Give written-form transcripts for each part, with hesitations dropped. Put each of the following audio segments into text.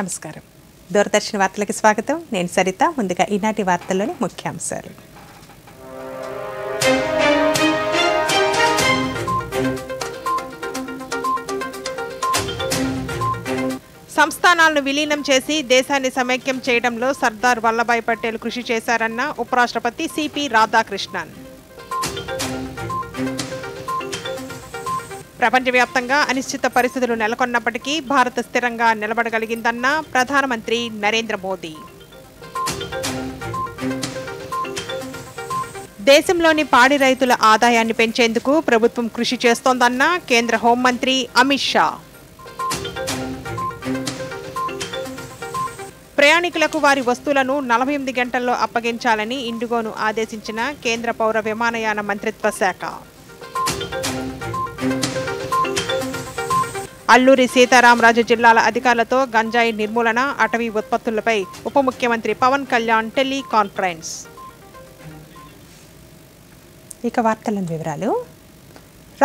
నమస్కారం. దూరదర్శన్ వార్తలకు స్వాగతం. నేను సరిత. ముందుగా ఈనాటి వార్తల్లోని ముఖ్యాంశాలు. సంస్థానాలను విలీనం చేసి దేశాన్ని సమైక్యం చేయడంలో సర్దార్ వల్లభాయ్ పటేల్ కృషి చేశారన్న ఉపరాష్ట్రపతి సిపి రాధాకృష్ణన్. ప్రపంచవ్యాప్తంగా అనిశ్చిత పరిస్థితులు నెలకొన్నప్పటికీ భారత్ స్థిరంగా నిలబడగలిగిందన్న ప్రధానమంత్రి నరేంద్ర మోదీ. దేశంలోని పాడి రైతుల ఆదాయాన్ని పెంచేందుకు ప్రభుత్వం కృషి చేస్తోందన్న కేంద్ర హోంమంత్రి అమిత్ షా. ప్రయాణికులకు వారి వస్తువులను 48 గంటల్లో అప్పగించాలని ఇండిగోను ఆదేశించిన కేంద్ర పౌర విమానయాన మంత్రిత్వ శాఖ. అల్లూరి సీతారామరాజు జిల్లాల అధికారులతో గంజాయి నిర్మూలన, అటవీ ఉత్పత్తులపై ఉప ముఖ్యమంత్రి పవన్ కళ్యాణ్ టెలికాన్ఫరెన్స్. ఇక వార్తల వివరాలు.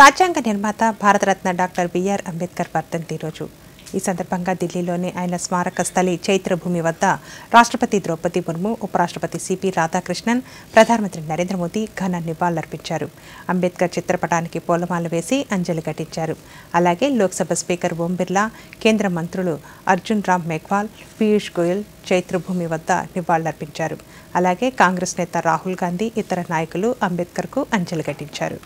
రాజ్యాంగ నిర్మాత భారతరత్న డాక్టర్ బిఆర్ అంబేద్కర్ వర్ధంతి రోజు. ఈ సందర్భంగా ఢిల్లీలోని ఆయన స్మారక స్థలి చైత్రభూమి వద్ద రాష్ట్రపతి ద్రౌపది ముర్ము, ఉపరాష్ట్రపతి సిపి రాధాకృష్ణన్, ప్రధానమంత్రి నరేంద్ర మోదీ ఘన నివాళులర్పించారు. అంబేద్కర్ చిత్రపటానికి పూలమాల వేసి అంజలి ఘటించారు. అలాగే లోక్సభ స్పీకర్ ఓం బిర్లా, కేంద్ర మంత్రులు అర్జున్ రామ్ మేఘ్వాల్, పీయూష్ గోయల్ చైత్రభూమి వద్ద నివాళులర్పించారు. అలాగే కాంగ్రెస్ నేత రాహుల్ గాంధీ, ఇతర నాయకులు అంబేద్కర్కు అంజలి ఘటించారు.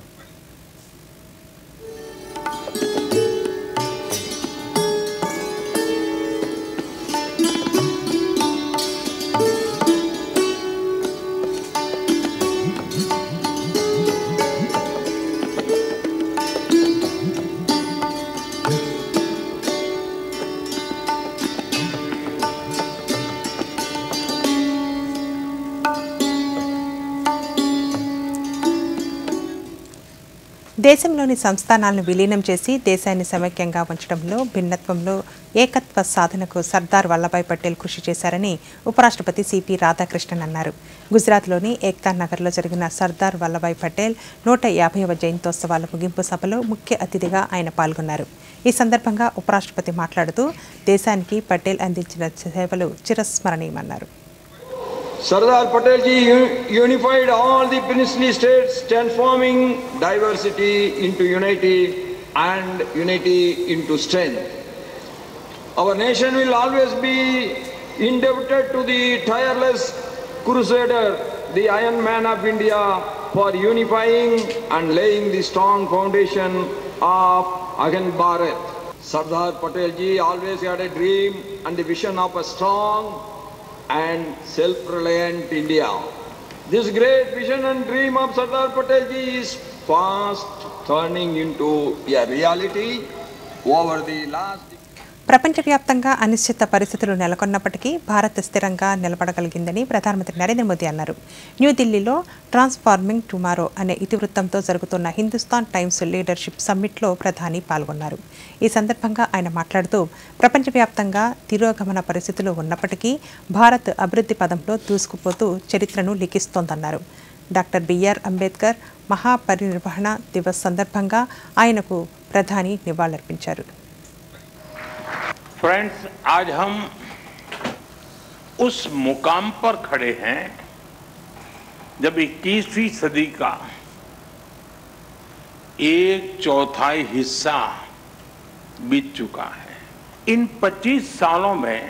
దేశంలోని సంస్థానాలను విలీనం చేసి దేశాన్ని సమైక్యంగా ఉంచడంలో, భిన్నత్వంలో ఏకత్వ సాధనకు సర్దార్ వల్లభాయ్ పటేల్ కృషి చేశారని ఉపరాష్ట్రపతి సిపి రాధాకృష్ణన్ అన్నారు. గుజరాత్లోని ఏక్తా నగర్లో జరిగిన సర్దార్ వల్లభాయ్ పటేల్ 150వ జయంతోత్సవాల ముగింపు సభలో ముఖ్య అతిథిగా ఆయన పాల్గొన్నారు. ఈ సందర్భంగా ఉపరాష్ట్రపతి మాట్లాడుతూ దేశానికి పటేల్ అందించిన సేవలు చిరస్మరణీయమన్నారు. Sardar Patel ji unified all the princely states, transforming diversity into unity and unity into strength. Our nation will always be indebted to the tireless crusader, the Iron Man of India, for unifying and laying the strong foundation of Agan Bharat. Sardar Patel ji always had a dream and the vision of a strong and self-reliant India. This great vision and dream of Sardar Patel ji is fast turning into a reality over the last. ప్రపంచవ్యాప్తంగా అనిశ్చిత పరిస్థితులు నెలకొన్నప్పటికీ భారత్ స్థిరంగా నిలబడగలిగిందని ప్రధానమంత్రి నరేంద్ర మోదీ అన్నారు. న్యూఢిల్లీలో transforming tomorrow అనే ఇతివృత్తంతో జరుగుతున్న హిందుస్థాన్ టైమ్స్ లీడర్షిప్ సమ్మిట్లో ప్రధాని పాల్గొన్నారు. ఈ సందర్భంగా ఆయన మాట్లాడుతూ ప్రపంచవ్యాప్తంగా తిరోగమన పరిస్థితులు ఉన్నప్పటికీ భారత్ అభివృద్ధి పదంలో దూసుకుపోతూ చరిత్రను లిఖిస్తోందన్నారు. డాక్టర్ బిఆర్ అంబేద్కర్ మహాపరినిర్వహణ దివస్ సందర్భంగా ఆయనకు ప్రధాని నివాళులర్పించారు. फ्रेंड्स, आज हम उस मुकाम पर खड़े हैं जब 21वीं सदी का 1/4 हिस्सा बीत चुका है. इन 25 सालों में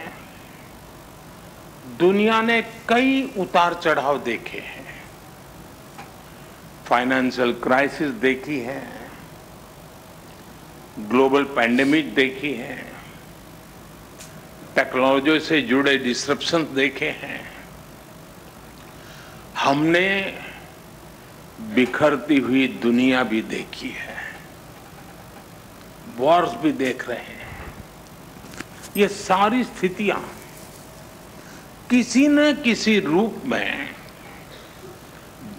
दुनिया ने कई उतार चढ़ाव देखे हैं. फाइनेंशियल क्राइसिस देखी है, ग्लोबल पैंडेमिक देखी है, टेक्नोलॉजी से जुड़े डिस्ट्रप्शन देखे हैं. हमने बिखरती हुई दुनिया भी देखी है, वॉर्स भी देख रहे हैं. ये सारी स्थितियां किसी न किसी रूप में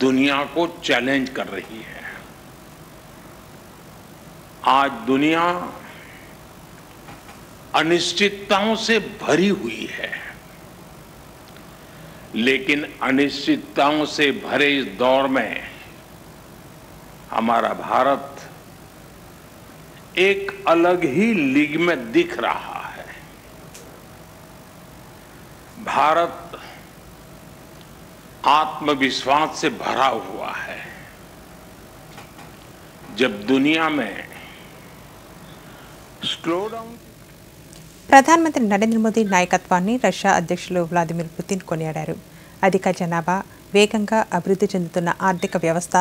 दुनिया को चैलेंज कर रही है. आज दुनिया अनिश्चितताओं से भरी हुई है, लेकिन अनिश्चितताओं से भरे इस दौर में हमारा भारत एक अलग ही लीग में दिख रहा है. भारत आत्मविश्वास से भरा हुआ है। जब दुनिया में स्लो डाउन ప్రధానమంత్రి నరేంద్ర మోదీ నాయకత్వాన్ని రష్యా అధ్యక్షులు వ్లాదిమిర్ పుతిన్ కొనియాడారు. అధిక జనాభా, వేగంగా అభివృద్ధి చెందుతున్న ఆర్థిక వ్యవస్థ,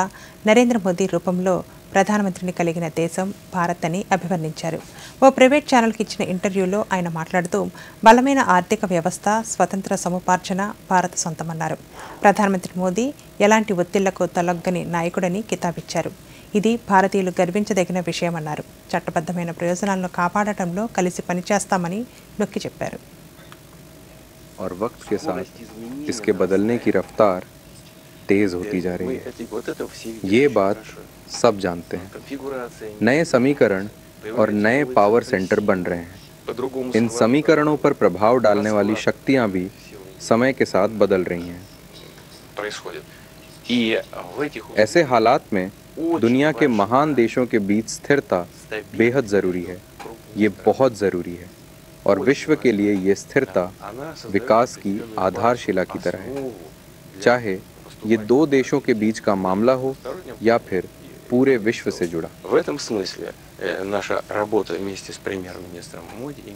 నరేంద్ర మోదీ రూపంలో ప్రధానమంత్రిని కలిగిన దేశం భారత్ అని అభివర్ణించారు. ఓ ప్రైవేట్ ఛానల్కి ఇచ్చిన ఇంటర్వ్యూలో ఆయన మాట్లాడుతూ బలమైన ఆర్థిక వ్యవస్థ, స్వతంత్ర సముపార్జన భారత సొంతమన్నారు. ప్రధానమంత్రి మోదీ ఎలాంటి ఒత్తిళ్లకు తలొగ్గని నాయకుడని కితాబిచ్చారు. ఇది భారతీయులు గర్వించదగిన విషయమన్నారు. చట్టబద్ధమైన ప్రయోజనాలను కాపాడటంలో కలిసి పనిచేస్తామని నొక్కి చెప్పారు. और वक्त के साथ इसके बदलने की रफ्तार तेज होती जा रही है। ये बात सब जानते हैं। नए समीकरण और नए पावर सेंटर बन रहे हैं। इन समीकरणों पर प्रभाव डालने वाली शक्तियां भी समय के साथ बदल रही हैं। ऐसे हालात में दुनिया के महान देशों के बीच स्थिरता बेहद ज़रूरी है। ये बहुत ज़रूरी है और विश्व के लिए ये स्थिरता विकास की आधारशिला की तरह है, चाहे ये दो देशों के बीच का मामला हो या फिर पूरे विश्व से जुड़ा।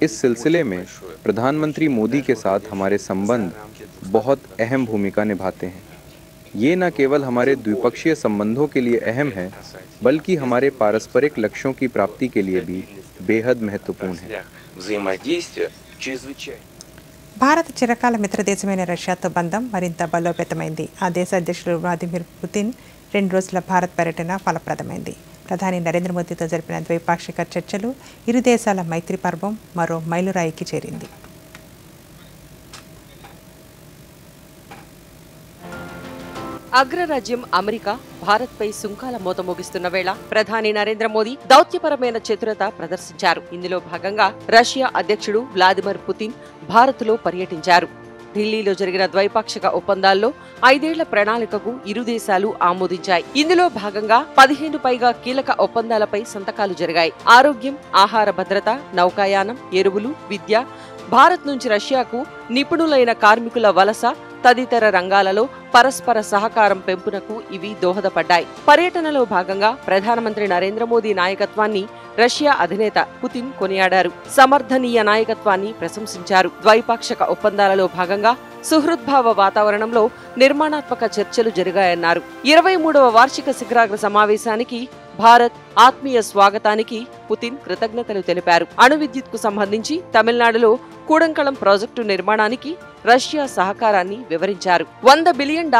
इस सिलसिले में प्रधानमंत्री मोदी के साथ हमारे संबंध बहुत अहम भूमिका निभाते हैं। ये न केवल हमारे द्विपक्षीय संबंधों के लिए अहम है, बल्कि हमारे पारस्परिक लक्ष्यों की प्राप्ति के लिए भी बेहद महत्वपूर्ण है। భారత్ చిరకాల మిత్రదేశమైన రష్యాతో బంధం మరింత బలోపేతమైంది. ఆ దేశ అధ్యక్షులు వ్లాదిమిర్ పుతిన్ 2 రోజుల భారత్ పర్యటన ఫలప్రదమైంది. ప్రధాని నరేంద్ర మోదీతో జరిపిన ద్వైపాక్షిక చర్చలు ఇరు దేశాల మైత్రి పర్వం మరో మైలురాయికి చేరింది. అగ్రరాజ్యం అమెరికా భారత్పై సుంకాల మోత మోగిస్తున్న వేళ ప్రధాని నరేంద్ర మోదీ దౌత్యపరమైన చతురత ప్రదర్శించారు. ఇందులో భాగంగా రష్యా అధ్యక్షుడు వ్లాదిమిర్ పుతిన్ భారత్లో పర్యటించారు. ఢిల్లీలో జరిగిన ద్వైపాక్షిక ఒప్పందాల్లో 5 ఏళ్ల ప్రణాళికకు ఇరు దేశాలు ఆమోదించాయి. ఇందులో భాగంగా 15 పైగా కీలక ఒప్పందాలపై సంతకాలు జరిగాయి. ఆరోగ్యం, ఆహార భద్రత, నౌకాయానం, ఎరువులు, విద్య, భారత్ నుంచి రష్యాకు నిపుణులైన కార్మికుల వలస తదితర రంగాలలో పరస్పర సహకారం పెంపునకు ఇవి దోహదపడ్డాయి. పర్యటనలో భాగంగా ప్రధానమంత్రి నరేంద్ర మోదీ నాయకత్వాన్ని రష్యా అధినేత పుతిన్ కొనియాడారు. సమర్థనీయ నాయకత్వాన్ని ప్రశంసించారు. ద్వైపాక్షిక ఒప్పందాలలో భాగంగా సుహృద్భావ వాతావరణంలో నిర్మాణాత్మక చర్చలు జరిగాయన్నారు. 23వ వార్షిక శిఖరాగ్ర సమావేశానికి భారత్ ఆత్మీయ స్వాగతానికి పుతిన్ కృతజ్ఞతలు తెలిపారు. అణు విద్యుత్కు సంబంధించి తమిళనాడులో కూడంకళం ప్రాజెక్టు నిర్మాణానికి రష్యా సహకారాన్ని వివరించారు. $100 బిలియన్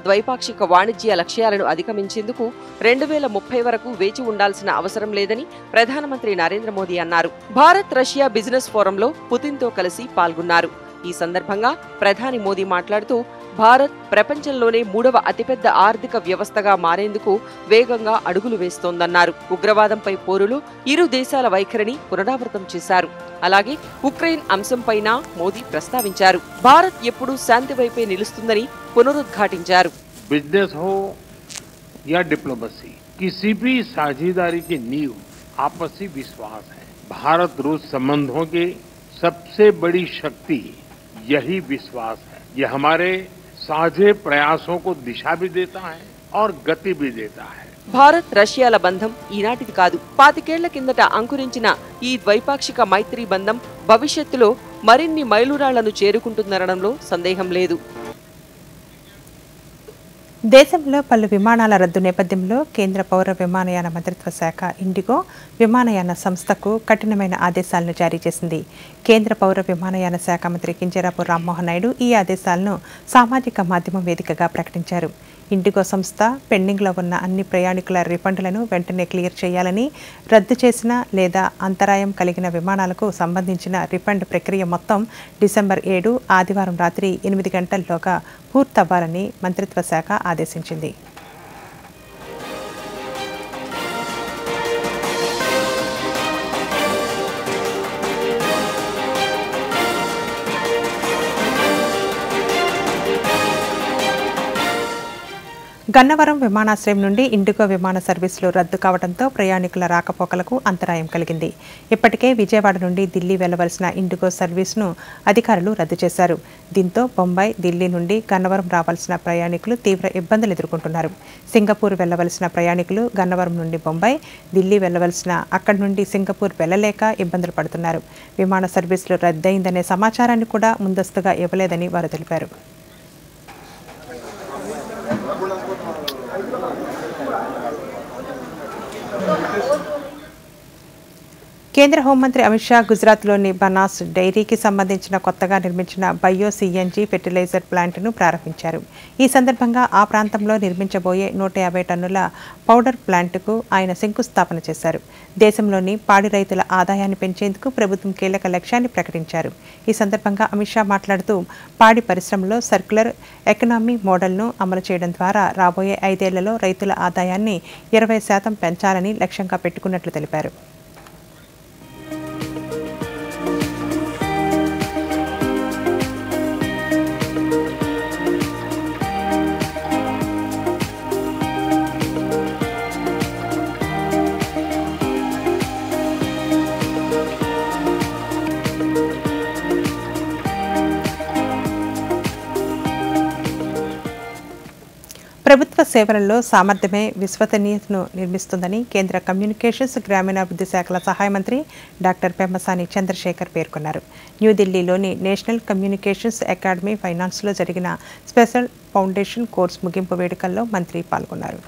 ద్వైపాక్షిక వాణిజ్య లక్ష్యాలను అధిగమించేందుకు 2030 వరకు వేచి ఉండాల్సిన అవసరం లేదని ప్రధానమంత్రి నరేంద్ర మోదీ అన్నారు. భారత్ రష్యా బిజినెస్ ఫోరంలో పుతిన్తో కలిసి పాల్గొన్నారు. ఈ సందర్భంగా ప్రధాని మోదీ మాట్లాడుతూ భారత్ ప్రపంచంలోనే 3వ అతిపెద్ద ఆర్థిక వ్యవస్థగా మారేందుకు వేగంగా అడుగులు వేస్తోందన్నారు. ఉగ్రవాదంపై పోరులో ఇరు దేశాల వైఖరిని పునరావృతం చేశారు. అలాగే ఉక్రెయిన్ అంశంపైన మోదీ ప్రస్తావించారు. భారత్ ఎప్పుడూ శాంతి వైపే నిలుస్తుందని పునరుద్ఘాటించారు. बिजनेस हो या डिप्लोमेसी, किसी भी साझेदारी की नींव आपसी विश्वास है। भारत रूस संबंधों की सबसे बड़ी शक्ति यही विश्वास है। ये हमारे साझे प्रयासों को दिशा भी देता है और गति भी देता है. భారత్ రష్యాల బంధం ఈనాటిది కాదు. 25 ఏళ్ల కిందట అంకురించిన ఈ ద్వైపాక్షిక మైత్రి బంధం భవిష్యత్తులో మరిన్ని మైలురాళ్లను చేరుకుంటుందనడంలో సందేహం లేదు. దేశంలో పలు విమానాల రద్దు నేపథ్యంలో కేంద్ర పౌర విమానయాన మంత్రిత్వ శాఖ ఇండిగో విమానయాన సంస్థకు కఠినమైన ఆదేశాలను జారీ చేసింది. కేంద్ర పౌర విమానయాన శాఖ మంత్రి కింజరాపు రామ్మోహన్ నాయుడు ఈ ఆదేశాలను సామాజిక మాధ్యమం వేదికగా ప్రకటించారు. ఇండిగో సంస్థ పెండింగ్లో ఉన్న అన్ని ప్రయాణికుల రిఫండ్లను వెంటనే క్లియర్ చేయాలని, రద్దు చేసిన లేదా అంతరాయం కలిగిన విమానాలకు సంబంధించిన రిఫండ్ ప్రక్రియ మొత్తం డిసెంబర్ 7 ఆదివారం రాత్రి 8 గంటల్లోగా పూర్తవ్వాలని మంత్రిత్వ శాఖ ఆదేశించింది. గన్నవరం విమానాశ్రయం నుండి ఇండిగో విమాన సర్వీసులు రద్దు కావడంతో ప్రయాణికుల రాకపోకలకు అంతరాయం కలిగింది. ఇప్పటికే విజయవాడ నుండి ఢిల్లీ వెళ్లవలసిన ఇండిగో సర్వీసును అధికారులు రద్దు చేశారు. దీంతో బొంబాయి, ఢిల్లీ నుండి గన్నవరం రావాల్సిన ప్రయాణికులు తీవ్ర ఇబ్బందులు ఎదుర్కొంటున్నారు. సింగపూర్ వెళ్లవలసిన ప్రయాణికులు గన్నవరం నుండి బొంబాయి, ఢిల్లీ వెళ్లవలసిన అక్కడి నుండి సింగపూర్ వెళ్లలేక ఇబ్బందులు పడుతున్నారు. విమాన సర్వీసులు రద్దయిందనే సమాచారాన్ని కూడా ముందస్తుగా ఇవ్వలేదని వారు తెలిపారు. కేంద్ర హోంమంత్రి అమిత్ షా గుజరాత్లోని బనాస్ డైరీకి సంబంధించిన కొత్తగా నిర్మించిన బయో సిఎన్జి ఫెర్టిలైజర్ ప్లాంట్ను ప్రారంభించారు. ఈ సందర్భంగా ఆ ప్రాంతంలో నిర్మించబోయే 150 టన్నుల పౌడర్ ప్లాంట్కు ఆయన శంకుస్థాపన చేశారు. దేశంలోని పాడి రైతుల ఆదాయాన్ని పెంచేందుకు ప్రభుత్వం కీలక లక్ష్యాన్ని ప్రకటించారు. ఈ సందర్భంగా అమిత్ షా మాట్లాడుతూ పాడి పరిశ్రమలో సర్క్యులర్ ఎకనామీ మోడల్ను అమలు చేయడం ద్వారా రాబోయే 5 ఏళ్లలో రైతుల ఆదాయాన్ని 20% పెంచాలని లక్ష్యంగా పెట్టుకున్నట్లు తెలిపారు. ప్రభుత్వ సేవలలో సామర్థ్యమే విశ్వసనీయతను నిర్మిస్తుందని కేంద్ర కమ్యూనికేషన్స్, గ్రామీణాభివృద్ధి శాఖల సహాయ మంత్రి డాక్టర్ పెమ్మసాని చంద్రశేఖర్ పేర్కొన్నారు. న్యూఢిల్లీలోని నేషనల్ కమ్యూనికేషన్స్ అకాడమీ ఫైనాన్స్లో జరిగిన స్పెషల్ ఫౌండేషన్ కోర్సు ముగింపు వేడుకల్లో మంత్రి పాల్గొన్నారు.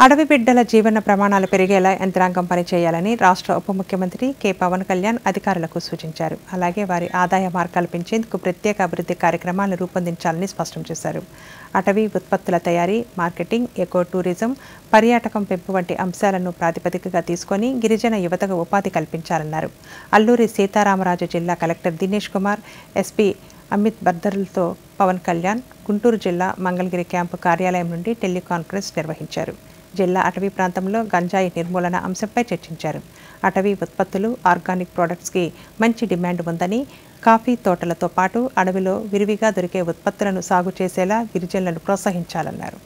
అడవి బిడ్డల జీవన ప్రమాణాలు పెరిగేలా యంత్రాంగం పనిచేయాలని రాష్ట్ర ఉప ముఖ్యమంత్రి కె పవన్ కళ్యాణ్ అధికారులకు సూచించారు. అలాగే వారి ఆదాయ మార్గాలు పెంచేందుకు ప్రత్యేక అభివృద్ధి కార్యక్రమాలను రూపొందించాలని స్పష్టం చేశారు. అటవీ ఉత్పత్తుల తయారీ, మార్కెటింగ్, ఎకో టూరిజం, పర్యాటకం పెంపు వంటి అంశాలను ప్రాతిపదికగా తీసుకొని గిరిజన యువతకు ఉపాధి కల్పించాలన్నారు. అల్లూరి సీతారామరాజు జిల్లా కలెక్టర్ దినేష్ కుమార్, ఎస్పీ అమిత్ బర్దర్లతో పవన్ కళ్యాణ్ గుంటూరు జిల్లా మంగళగిరి క్యాంపు కార్యాలయం నుండి టెలికాన్ఫరెన్స్ నిర్వహించారు. జిల్లా అటవీ ప్రాంతంలో గంజాయి నిర్మూలన అంశంపై చర్చించారు. అటవీ ఉత్పత్తులు, ఆర్గానిక్ ప్రొడక్ట్స్కి మంచి డిమాండ్ ఉందని, కాఫీ తోటలతో పాటు అడవిలో విరివిగా దొరికే ఉత్పత్తులను సాగు చేసేలా గిరిజనులను ప్రోత్సహించాలన్నారు.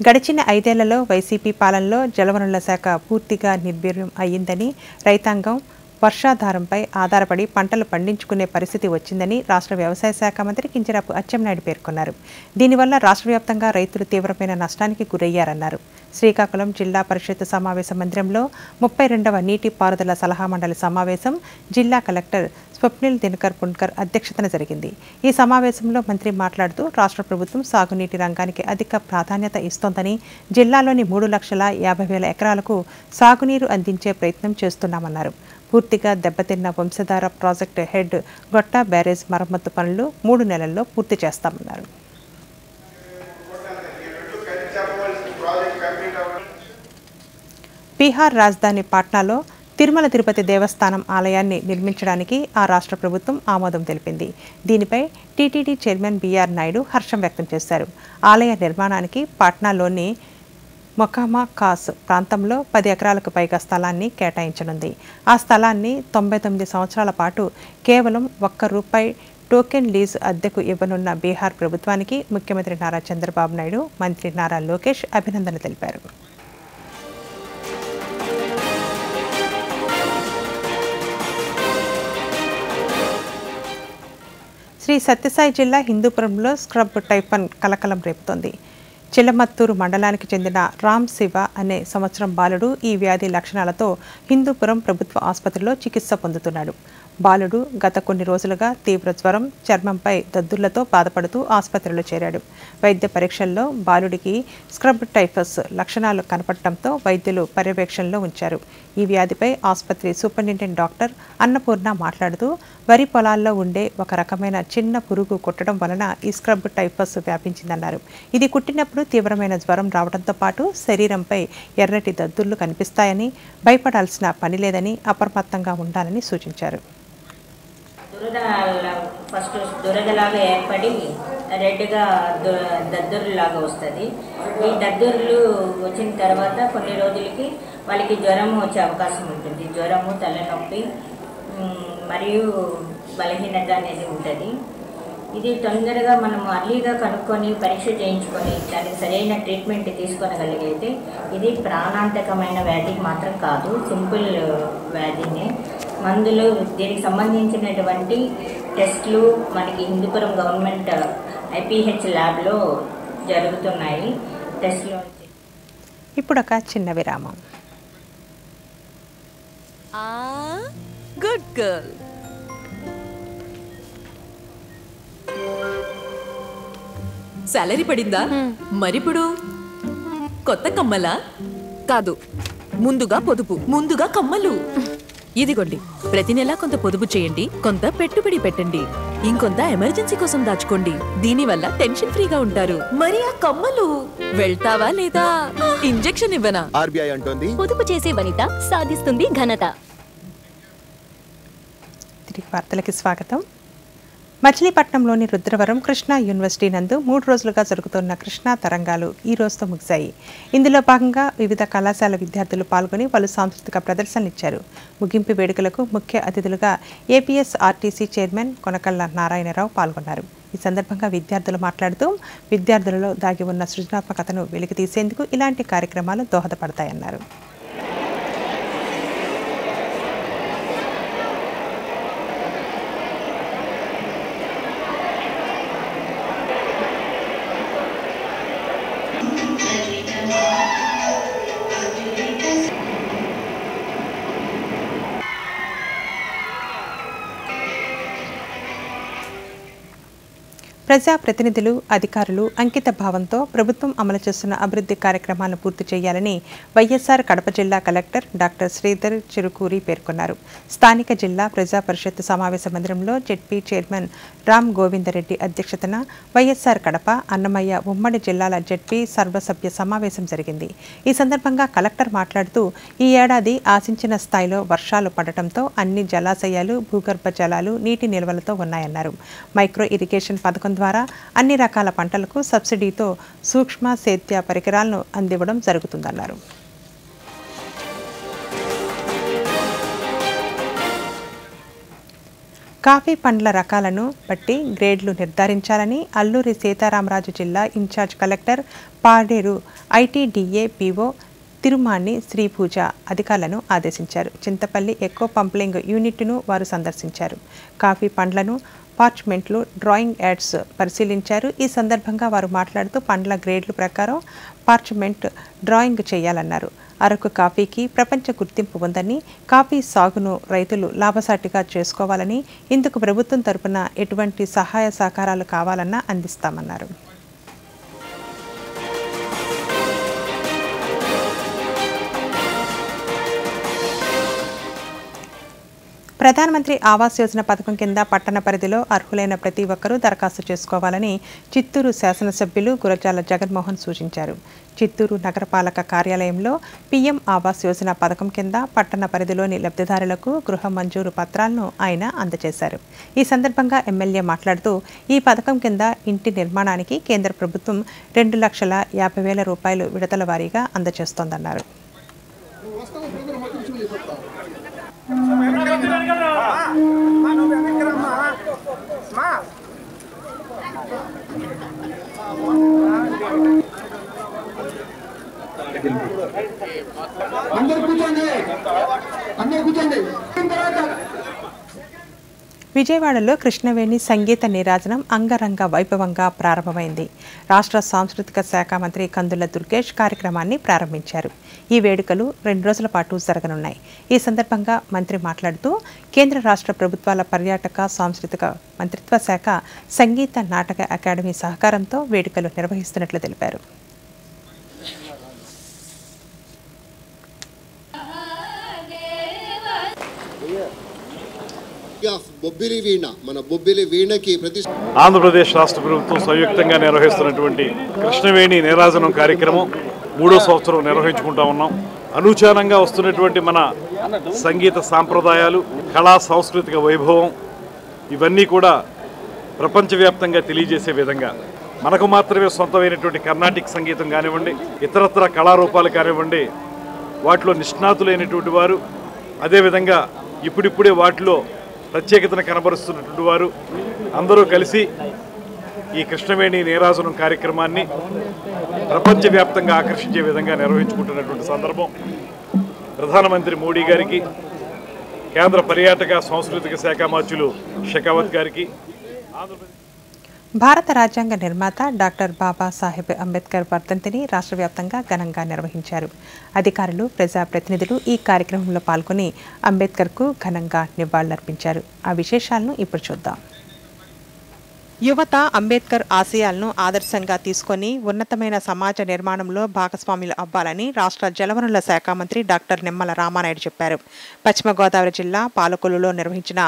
గడిచిన 5 ఏళ్లలో వైసీపీ పాలనలో జలవనరుల శాఖ పూర్తిగా నిర్వీర్యం అయ్యిందని, రైతాంగం వర్షాధారంపై ఆధారపడి పంటలు పండించుకునే పరిస్థితి వచ్చిందని రాష్ట్ర వ్యవసాయ శాఖ మంత్రి కింజరాపు అచ్చెన్నాయుడు పేర్కొన్నారు. దీనివల్ల రాష్ట్ర వ్యాప్తంగా రైతులు తీవ్రమైన నష్టానికి గురయ్యారన్నారు. శ్రీకాకుళం జిల్లా పరిషత్ సమావేశ మందిరంలో 32వ నీటిపారుదల సలహా మండలి సమావేశం జిల్లా కలెక్టర్ స్వప్నిల్ దినకర్ పుణ్కర్ అధ్యక్షతన జరిగింది. ఈ సమావేశంలో మంత్రి మాట్లాడుతూ రాష్ట్ర ప్రభుత్వం సాగునీటి రంగానికి అధిక ప్రాధాన్యత ఇస్తోందని, జిల్లాలోని 3,50,000 ఎకరాలకు సాగునీరు అందించే ప్రయత్నం చేస్తున్నామన్నారు. పూర్తిగా దెబ్బతిన్న వంశధార ప్రాజెక్టు హెడ్ గొట్ట బ్యారేజ్ మరమ్మతు పనులు 3 నెలల్లో పూర్తి చేస్తామన్నారు. బీహార్ రాజధాని పాట్నాలో తిరుమల తిరుపతి దేవస్థానం ఆలయాన్ని నిర్మించడానికి ఆ రాష్ట్ర ప్రభుత్వం ఆమోదం తెలిపింది. దీనిపై టీటీడీ చైర్మన్ బీఆర్ నాయుడు హర్షం వ్యక్తం చేశారు. ఆలయ నిర్మాణానికి పాట్నాలోని మొకామా ఖాస్ ప్రాంతంలో 10 ఎకరాలకు పైగా స్థలాన్ని కేటాయించనుంది. ఆ స్థలాన్ని 99 సంవత్సరాల పాటు కేవలం ₹1 టోకెన్ లీజ్ అద్దెకు ఇవ్వనున్న బీహార్ ప్రభుత్వానికి ముఖ్యమంత్రి నారా చంద్రబాబు నాయుడు, మంత్రి నారా లోకేష్ అభినందనలు తెలిపారు. శ్రీ సత్యసాయి జిల్లా హిందూపురంలో స్క్రబ్ టైఫన్ కలకలం రేపుతోంది. చిలమత్తూరు మండలానికి చెందిన రామ్ శివ అనే సంవత్సరం బాలుడు ఈ వ్యాధి లక్షణాలతో హిందూపురం ప్రభుత్వ ఆసుపత్రిలో చికిత్స పొందుతున్నాడు. బాలుడు గత కొన్ని రోజులుగా తీవ్ర జ్వరం, చర్మంపై దద్దుర్లతో బాధపడుతూ ఆసుపత్రిలో చేరాడు. వైద్య పరీక్షల్లో బాలుడికి స్క్రబ్ టైఫస్ లక్షణాలు కనపడటంతో వైద్యులు పర్యవేక్షణలో ఉంచారు. ఈ వ్యాధిపై ఆసుపత్రి సూపరింటెండెంట్ డాక్టర్ అన్నపూర్ణ మాట్లాడుతూ, వరి పొలాల్లో ఉండే ఒక రకమైన చిన్న పురుగు కుట్టడం వలన ఈ స్క్రబ్ టైఫస్ వ్యాపించిందన్నారు. ఇది కుట్టినప్పుడు తీవ్రమైన జ్వరం రావడంతో పాటు శరీరంపై ఎర్రటి దద్దుర్లు కనిపిస్తాయని, భయపడాల్సిన పని లేదని, అప్రమత్తంగా ఉండాలని సూచించారు. ఫస్ట్ దురదలాగా ఏర్పడి రెడ్గా దద్దుర్లాగా వస్తుంది. ఈ దద్దుర్లు వచ్చిన తర్వాత కొన్ని రోజులకి వాళ్ళకి జ్వరం వచ్చే అవకాశం ఉంటుంది. జ్వరము, తలనొప్పి మరియు బలహీనత అనేది ఉంటుంది. ఇది తొందరగా మనం అర్లీగా కనుక్కొని పరీక్ష చేయించుకొని దానికి సరైన ట్రీట్మెంట్ తీసుకోగలిగితే ఇది ప్రాణాంతకమైన వ్యాధి మాత్రం కాదు, సింపుల్ వ్యాధినే. మందులు దీనికి సంబంధించినటువంటి టెస్టులు మనకి హిందూపురం గవర్నమెంట్ IPH ల్యాబ్లో జరుగుతున్నాయి. టెస్టులు ఇప్పుడు ఒక చిన్న విరామం. Good girl. సాలరీ పడిందా? మరిప్పుడు కొత్త కమ్మలా? కాదు, ముందుగా పొదుపు, ముందుగా కమ్మలు. ఇదిగోండి, ప్రతి నెలా కొంత పొదుపు చేయండి, కొంత పెట్టుబడి పెట్టండి, ఇంకొంత ఎమర్జెన్సీ కోసం దాచుకోండి. దీనివల్ల టెన్షన్ ఫ్రీగా ఉంటారు. మరి ఆ కమ్మలు వెళ్తావా లేదా? ఇంజెక్షన్ ఇవ్వనా? RBI అంటోంది, పొదుపు చేసే వనిత సాధిస్తుంది ఘనత. తిరిగి వార్తలకి స్వాగతం. మచిలీపట్నంలోని రుద్రవరం కృష్ణా యూనివర్సిటీ నందు 3 రోజులుగా జరుగుతున్న కృష్ణా తరంగాలు ఈ రోజుతో ముగిశాయి. ఇందులో భాగంగా వివిధ కళాశాల విద్యార్థులు పాల్గొని పలు సాంస్కృతిక ప్రదర్శనలు ఇచ్చారు. ముగింపు వేడుకలకు ముఖ్య అతిథులుగా APSRTC చైర్మన్ కొనకళ్ళ నారాయణరావు పాల్గొన్నారు. ఈ సందర్భంగా విద్యార్థులు మాట్లాడుతూ విద్యార్థులలో దాగి ఉన్న సృజనాత్మకతను వెలికితీసేందుకు ఇలాంటి కార్యక్రమాలు దోహదపడతాయన్నారు. ప్రజాప్రతినిధులు, అధికారులు అంకిత భావంతో ప్రభుత్వం అమలు చేస్తున్న అభివృద్ధి కార్యక్రమాలను పూర్తి చేయాలని వైఎస్ఆర్ కడప జిల్లా కలెక్టర్ డాక్టర్ శ్రీధర్ చెరుకూరి పేర్కొన్నారు. స్థానిక జిల్లా ప్రజా పరిషత్ సమావేశ మందిరంలో జెడ్పీ చైర్మన్ రామ్ గోవిందరెడ్డి అధ్యక్షతన వైఎస్ఆర్ కడప, అన్నమయ్య ఉమ్మడి జిల్లాల జెడ్పీ సర్వసభ్య సమావేశం జరిగింది. ఈ సందర్భంగా కలెక్టర్ మాట్లాడుతూ ఈ ఏడాది ఆశించిన స్థాయిలో వర్షాలు పడటంతో అన్ని జలాశయాలు, భూగర్భ జలాలు నీటి నిల్వలతో ఉన్నాయన్నారు. మైక్రో ఇరిగేషన్ పథకం ద్వారా అన్ని రకాల పంటలకు సబ్సిడీతో సూక్ష్మ సేద్య పరికరాలను అందివ్వడం జరుగుతుందన్నారు. కాఫీ పండ్ల రకాలను బట్టి గ్రేడ్లు నిర్ధారించాలని అల్లూరి సీతారామరాజు జిల్లా incharge collector Paderu ITDA PO Tirumani Sripooja అధికారులను ఆదేశించారు. చింతపల్లి ఎకో పంప్లింగ్ యూనిట్ను వారు సందర్శించారు. కాఫీ పండ్లను, పార్చ్మెంట్లు, డ్రాయింగ్ యాడ్స్ పరిశీలించారు. ఈ సందర్భంగా వారు మాట్లాడుతూ పండ్ల గ్రేడ్ల ప్రకారం పార్చ్మెంట్ డ్రాయింగ్ చేయాలన్నారు. అరకు కాఫీకి ప్రపంచ గుర్తింపు ఉందని, కాఫీ సాగును రైతులు లాభసాటిగా చేసుకోవాలని, ఇందుకు ప్రభుత్వం తరపున ఎటువంటి సహాయ సహకారాలు కావాలన్నా అందిస్తామన్నారు. ప్రధానమంత్రి ఆవాస్ యోజన పథకం కింద పట్టణ పరిధిలో అర్హులైన ప్రతి ఒక్కరూ దరఖాస్తు చేసుకోవాలని చిత్తూరు శాసనసభ్యులు గురజాల జగన్మోహన్ సూచించారు. చిత్తూరు నగరపాలక కార్యాలయంలో PM ఆవాస్ యోజన పథకం కింద పట్టణ పరిధిలోని లబ్ధిదారులకు గృహ మంజూరు పత్రాలను ఆయన అందజేశారు. ఈ సందర్భంగా ఎమ్మెల్యే మాట్లాడుతూ ఈ పథకం కింద ఇంటి నిర్మాణానికి కేంద్ర ప్రభుత్వం 2,50,000 రూపాయలు విడతల వారీగా అందజేస్తోందన్నారు. విజయవాడలో కృష్ణవేణి సంగీత నీరాజనం అంగరంగ వైభవంగా ప్రారంభమైంది. రాష్ట్ర సాంస్కృతిక శాఖ మంత్రి కందుల దుర్గేష్ కార్యక్రమాన్ని ప్రారంభించారు. ఈ వేడుకలు 2 రోజుల పాటు జరగనున్నాయి. ఈ సందర్భంగా మంత్రి మాట్లాడుతూ కేంద్ర రాష్ట్ర ప్రభుత్వాల పర్యాటక సాంస్కృతిక మంత్రిత్వ శాఖ సంగీత నాటక అకాడమీ సహకారంతో వేడుకలు నిర్వహిస్తున్నట్లు తెలిపారు. ఆంధ్రప్రదేశ్ రాష్ట్ర ప్రభుత్వం సంయుక్తంగా నిర్వహిస్తున్నటువంటి కృష్ణవేణి నీరాజనం కార్యక్రమం 3వ సంవత్సరం నిర్వహించుకుంటా ఉన్నాం. అనూచానంగా వస్తున్నటువంటి మన సంగీత సాంప్రదాయాలు, కళా సాంస్కృతిక వైభవం ఇవన్నీ కూడా ప్రపంచవ్యాప్తంగా తెలియజేసే విధంగా మనకు మాత్రమే సొంతమైనటువంటి కర్ణాటిక్ సంగీతం కానివ్వండి, ఇతరత్ర కళారూపాలు కానివ్వండి, వాటిలో నిష్ణాతులైనటువంటి వారు, అదేవిధంగా ఇప్పుడిప్పుడే వాటిలో ప్రత్యేకతను కనబరుస్తున్నటువంటి వారు అందరూ కలిసి ఈ కృష్ణవేణి నీరాజనం కార్యక్రమాన్ని ప్రపంచవ్యాప్తంగా ఆకర్షించే విధంగా నిర్వహించుకుంటున్నటువంటి సందర్భం. ప్రధానమంత్రి మోడీ గారికి, కేంద్ర పర్యాటక సాంస్కృతిక శాఖ మంత్రులు షెకావత్ గారికి, భారత రాజ్యాంగ నిర్మాత డాక్టర్ బాబాసాహెబ్ అంబేద్కర్ వర్ధంతిని రాష్ట్ర వ్యాప్తంగా ఘనంగా నిర్వహించారు. అధికారులు, ప్రజాప్రతినిధులు ఈ కార్యక్రమంలో పాల్గొని అంబేద్కర్కు ఘనంగా నివాళులర్పించారు. ఆ విశేషాలను ఇప్పుడు చూద్దాం. యువత అంబేద్కర్ ఆశయాలను ఆదర్శంగా తీసుకొని ఉన్నతమైన సమాజ నిర్మాణంలో భాగస్వాములు అవ్వాలని రాష్ట్ర జలవనరుల శాఖ మంత్రి డాక్టర్ నిమ్మల రామానాయుడు చెప్పారు. పశ్చిమ గోదావరి జిల్లా పాలకొల్లులో నిర్వహించిన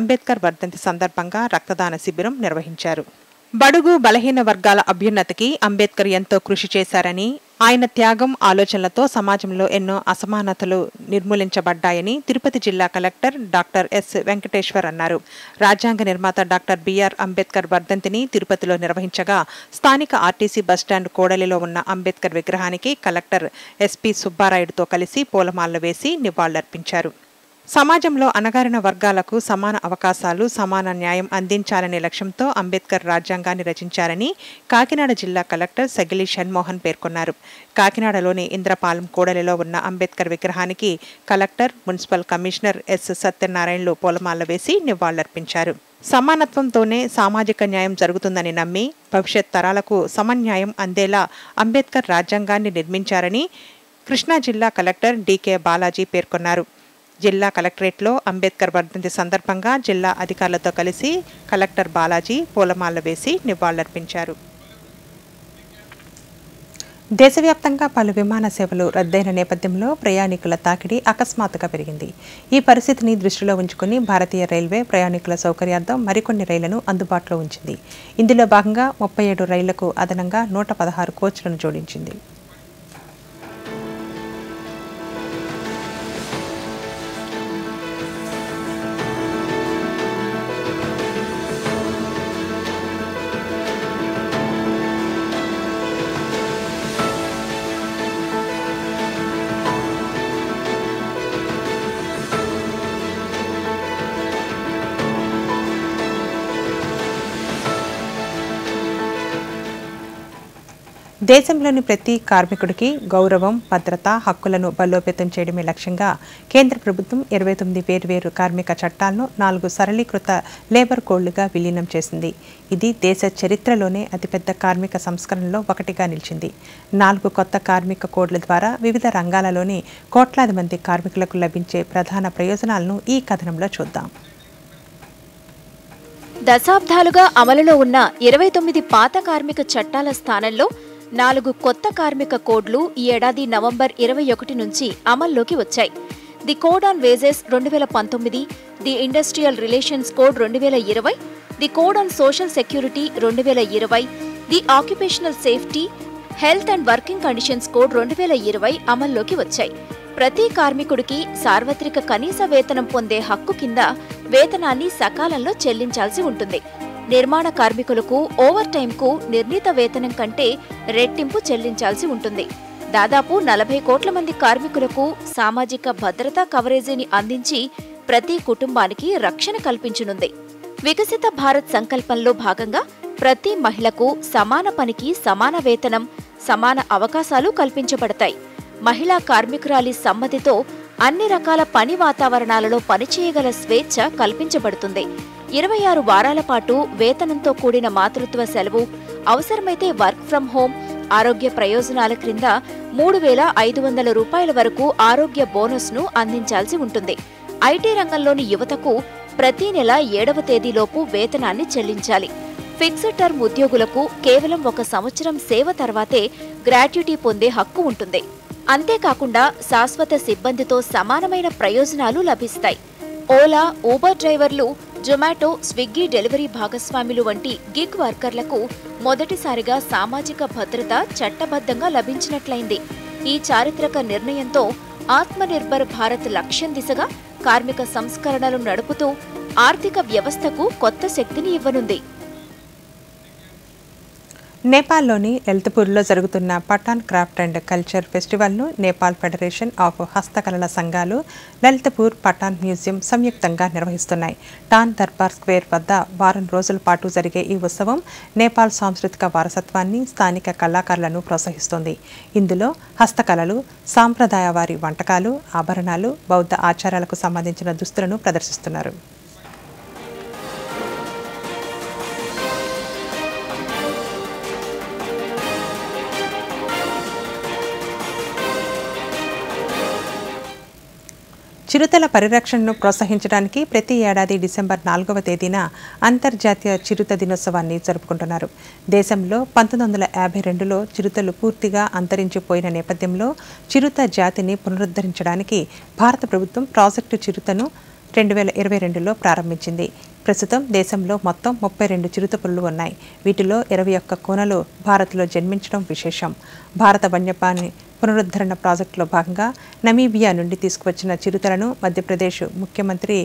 అంబేద్కర్ వర్ధంతి సందర్భంగా రక్తదాన శిబిరం నిర్వహించారు. బడుగు బలహీన వర్గాల అభ్యున్నతికి అంబేద్కర్ ఎంతో కృషి చేశారని, ఆయన త్యాగం, ఆలోచనలతో సమాజంలో ఎన్నో అసమానతలు నిర్మూలించబడ్డాయని తిరుపతి జిల్లా కలెక్టర్ డాక్టర్ ఎస్ వెంకటేశ్వర్ అన్నారు. రాజ్యాంగ నిర్మాత డాక్టర్ బిఆర్ అంబేద్కర్ వర్ధంతిని తిరుపతిలో నిర్వహించగా స్థానిక ఆర్టీసీ బస్టాండ్ కోడలిలో ఉన్న అంబేద్కర్ విగ్రహానికి కలెక్టర్ ఎస్పీ సుబ్బారాయుడుతో కలిసి పూలమాలలు వేసి నివాళులర్పించారు. సమాజంలో అణగారిన వర్గాలకు సమాన అవకాశాలు, సమాన న్యాయం అందించాలనే లక్ష్యంతో అంబేద్కర్ రాజ్యాంగాన్ని రచించారని కాకినాడ జిల్లా కలెక్టర్ సగిలి షణ్మోహన్ పేర్కొన్నారు. కాకినాడలోని ఇంద్రపాలెం కూడలిలో ఉన్న అంబేద్కర్ విగ్రహానికి కలెక్టర్, మున్సిపల్ కమిషనర్ ఎస్ సత్యనారాయణలు పూలమాల వేసి నివాళులర్పించారు. సమానత్వంతోనే సామాజిక న్యాయం జరుగుతుందని నమ్మి భవిష్యత్ తరాలకు సమన్యాయం అందేలా అంబేద్కర్ రాజ్యాంగాన్ని నిర్మించారని కృష్ణా జిల్లా కలెక్టర్ డికే బాలాజీ పేర్కొన్నారు. జిల్లా కలెక్టరేట్లో అంబేద్కర్ వర్ధంతి సందర్భంగా జిల్లా అధికారులతో కలిసి కలెక్టర్ బాలాజీ పూలమాల వేసి నివాళులర్పించారు. దేశవ్యాప్తంగా పలు విమాన సేవలు రద్దయిన నేపథ్యంలో ప్రయాణికుల తాకిడి అకస్మాత్తుగా పెరిగింది. ఈ పరిస్థితిని దృష్టిలో ఉంచుకుని భారతీయ రైల్వే ప్రయాణికుల సౌకర్యార్థం మరికొన్ని రైళ్లను అందుబాటులో ఉంచింది. ఇందులో భాగంగా 37 రైళ్లకు అదనంగా 116 కోచ్లను జోడించింది. దేశంలోని ప్రతి కార్మికుడికి గౌరవం, భద్రత, హక్కులను బలోపేతం చేయడమే లక్ష్యంగా కేంద్ర ప్రభుత్వం 29 వేర్వేరు కార్మిక చట్టాలను 4 సరళీకృత లేబర్ కోడ్లుగా విలీనం చేసింది. ఇది దేశ చరిత్రలోనే అతిపెద్ద కార్మిక సంస్కరణలో ఒకటిగా నిలిచింది. 4 కొత్త కార్మిక కోడ్ల ద్వారా వివిధ రంగాలలోని కోట్లాది మంది కార్మికులకు లభించే ప్రధాన ప్రయోజనాలను ఈ కథనంలో చూద్దాం. దశాబ్దాలుగా అమలులో ఉన్న 29 పాత కార్మిక చట్టాల స్థానంలో 4 కొత్త కార్మిక కోడ్లు ఈ ఏడాది నవంబర్ 21 నుంచి అమల్లోకి వచ్చాయి. The code on wages 2019, the industrial relations code 2020, the code on social security 2020, the occupational safety, health and working conditions code 2020 అమల్లోకి వచ్చాయి. ప్రతి కార్మికుడికి సార్వత్రిక కనీస వేతనం పొందే హక్కు కింద వేతనాన్ని సకాలంలో చెల్లించాల్సి ఉంటుంది. నిర్మాణ కార్మికులకు ఓవర్ టైంకు నిర్ణీత వేతనం కంటే రెట్టింపు చెల్లించాల్సి ఉంటుంది. దాదాపు 40 కోట్ల మంది కార్మికులకు సామాజిక భద్రతా కవరేజీని అందించి ప్రతి కుటుంబానికి రక్షణ కల్పించనుంది. వికసిత భారత్ సంకల్పంలో భాగంగా ప్రతి మహిళకు సమాన పనికి సమాన వేతనం, సమాన అవకాశాలు కల్పించబడతాయి. మహిళా కార్మికురాలి సమ్మతితో అన్ని రకాల పని వాతావరణాలలో పనిచేయగల స్వేచ్ఛ కల్పించబడుతుంది. 26 వారాల పాటు వేతనంతో కూడిన మాతృత్వ సెలవు, అవసరమైతే వర్క్ ఫ్రం హోం, ఆరోగ్య ప్రయోజనాల క్రింద 3,500 రూపాయల వరకు ఆరోగ్య బోనస్ను అందించాల్సి ఉంటుంది. ఐటీ రంగంలోని యువతకు ప్రతి నెల 7వ తేదీలోపు వేతనాన్ని చెల్లించాలి. ఫిక్స్డ్ టర్మ్ ఉద్యోగులకు కేవలం 1 సంవత్సరం సేవ తర్వాతే గ్రాట్యుటీ పొందే హక్కు ఉంటుంది. అంతేకాకుండా శాశ్వత సిబ్బందితో సమానమైన ప్రయోజనాలు లభిస్తాయి. ఓలా, ఊబర్ డ్రైవర్లు, జొమాటో, స్విగ్గీ డెలివరీ భాగస్వాములు వంటి గిగ్ వర్కర్లకు మొదటిసారిగా సామాజిక భద్రత చట్టబద్ధంగా లభించినట్లయింది. ఈ చారిత్రక నిర్ణయంతో ఆత్మనిర్భర్ భారత్ లక్ష్యం దిశగా కార్మిక సంస్కరణలు నడుపుతూ ఆర్థిక వ్యవస్థకు కొత్త శక్తిని ఇవ్వనుంది. నేపాల్లోని లలితపూర్లో జరుగుతున్న పఠాన్ క్రాఫ్ట్ అండ్ కల్చర్ ఫెస్టివల్ను నేపాల్ ఫెడరేషన్ ఆఫ్ హస్తకళల సంఘాలు, లలితపూర్ పఠాన్ మ్యూజియం సంయుక్తంగా నిర్వహిస్తున్నాయి. టాన్ దర్బార్ స్క్వేర్ వద్ద వారం రోజుల పాటు జరిగే ఈ ఉత్సవం నేపాల్ సాంస్కృతిక వారసత్వాన్ని, స్థానిక కళాకారులను ప్రోత్సహిస్తుంది. ఇందులో హస్తకళలు, సాంప్రదాయ వారి వంటకాలు, ఆభరణాలు, బౌద్ధ ఆచారాలకు సంబంధించిన దుస్తులను ప్రదర్శిస్తున్నారు. చిరుతల పరిరక్షణను ప్రోత్సహించడానికి ప్రతి ఏడాది డిసెంబర్ 4వ తేదీన అంతర్జాతీయ చిరుత దినోత్సవాన్ని జరుపుకుంటున్నారు. దేశంలో 1952లో చిరుతలు పూర్తిగా అంతరించిపోయిన నేపథ్యంలో చిరుత జాతిని పునరుద్ధరించడానికి భారత ప్రభుత్వం ప్రాజెక్టు చిరుతను 2022లో ప్రారంభించింది. ప్రస్తుతం దేశంలో మొత్తం 32 చిరుతపులులు ఉన్నాయి. వీటిలో 21 కోనలు భారత్లో జన్మించడం విశేషం. భారత వన్యప్రాణి పునరుద్ధరణ ప్రాజెక్టులో భాగంగా నమీబియా నుండి తీసుకువచ్చిన చిరుతలను మధ్యప్రదేశ్ ముఖ్యమంత్రి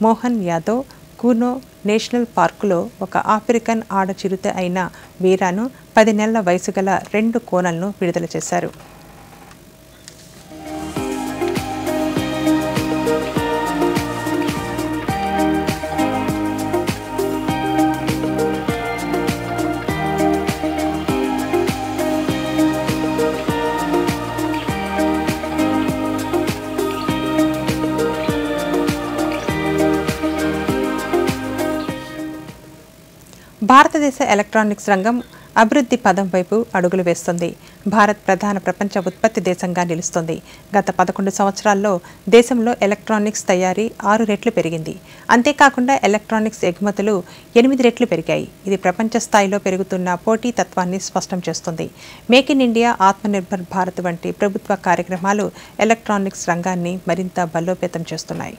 మోహన్ యాదవ్ కూనో నేషనల్ పార్కులో ఒక ఆఫ్రికన్ ఆడ చిరుత అయిన వీరాను 10 నెలల వయసు గల 2 కోనలను విడుదల చేశారు. భారతదేశ ఎలక్ట్రానిక్స్ రంగం అభివృద్ధి పదం వైపు అడుగులు వేస్తుంది. భారత్ ప్రధాన ప్రపంచ ఉత్పత్తి దేశంగా నిలుస్తుంది. గత 11 సంవత్సరాల్లో దేశంలో ఎలక్ట్రానిక్స్ తయారీ 6 రెట్లు పెరిగింది. అంతేకాకుండా ఎలక్ట్రానిక్స్ ఎగుమతులు 8 రెట్లు పెరిగాయి. ఇది ప్రపంచ స్థాయిలో పెరుగుతున్న పోటీ తత్వాన్ని స్పష్టం చేస్తుంది. Make in India, Atmanirbhar Bharat వంటి ప్రభుత్వ కార్యక్రమాలు ఎలక్ట్రానిక్స్ రంగాన్ని మరింత బలోపేతం చేస్తున్నాయి.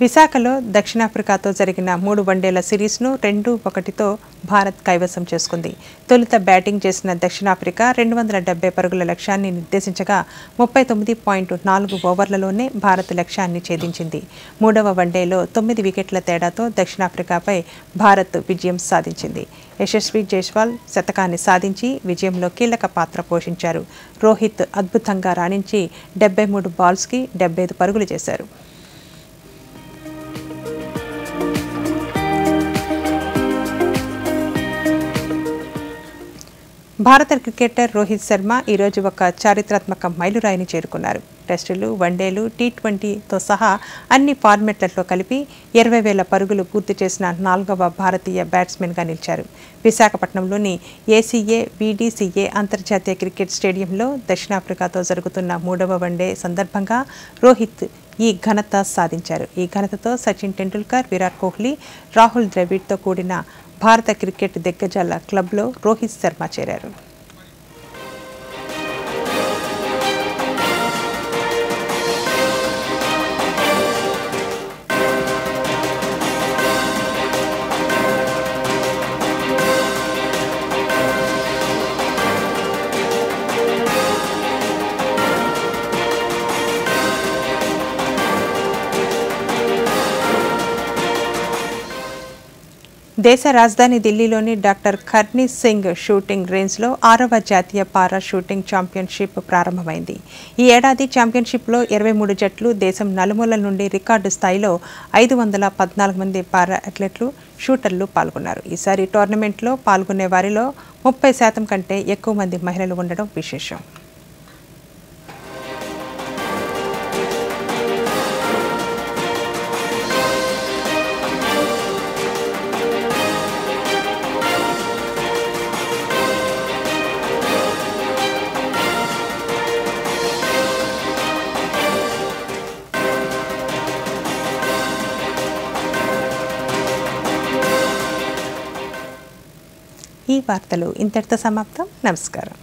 విశాఖలో దక్షిణాఫ్రికాతో జరిగిన 3 వన్డేల సిరీస్ను 2-1తో భారత్ కైవసం చేసుకుంది. తొలుత బ్యాటింగ్ చేసిన దక్షిణాఫ్రికా 270 పరుగుల లక్ష్యాన్ని నిర్దేశించగా 39.4 ఓవర్లలోనే భారత్ లక్ష్యాన్ని ఛేదించింది. 3వ వన్డేలో 9 వికెట్ల తేడాతో దక్షిణాఫ్రికాపై భారత్ విజయం సాధించింది. యశస్వి జైస్వాల్ శతకాన్ని సాధించి విజయంలో కీలక పాత్ర పోషించారు. రోహిత్ అద్భుతంగా రాణించి 73 బాల్స్కి 75 పరుగులు చేశారు. భారత క్రికెటర్ రోహిత్ శర్మ ఈరోజు ఒక చారిత్రాత్మక మైలురాయిని చేరుకున్నారు. టెస్టులు, వన్డేలు, టీ20తో సహా అన్ని ఫార్మెట్లలో కలిపి 20,000 పరుగులు పూర్తి చేసిన 4వ భారతీయ బ్యాట్స్మెన్గా నిలిచారు. విశాఖపట్నంలోని ఏసీఏ వీడీసీఏ అంతర్జాతీయ క్రికెట్ స్టేడియంలో దక్షిణాఫ్రికాతో జరుగుతున్న 3వ వన్డే సందర్భంగా రోహిత్ ఈ ఘనత సాధించారు. ఈ ఘనతతో సచిన్ టెండూల్కర్, విరాట్ కోహ్లీ, రాహుల్ ద్రవిడ్తో కూడిన భారత క్రికెట్ దిగ్గజాల క్లబ్లో రోహిత్ శర్మ చేరారు. దేశ రాజధాని ఢిల్లీలోని డాక్టర్ కర్నీ సింగ్ షూటింగ్ రేంజ్లో 6వ జాతీయ పారా షూటింగ్ ఛాంపియన్షిప్ ప్రారంభమైంది. ఈ ఏడాది ఛాంపియన్షిప్లో 23 జట్లు దేశం నలుమూలల నుండి రికార్డు స్థాయిలో 514 మంది పారా అథ్లెట్లు, షూటర్లు పాల్గొన్నారు. ఈసారి టోర్నమెంట్లో పాల్గొనే వారిలో 30% కంటే ఎక్కువ మంది మహిళలు ఉండడం విశేషం. ఈ వార్తలు ఇంతటితో సమాప్తం. నమస్కారం.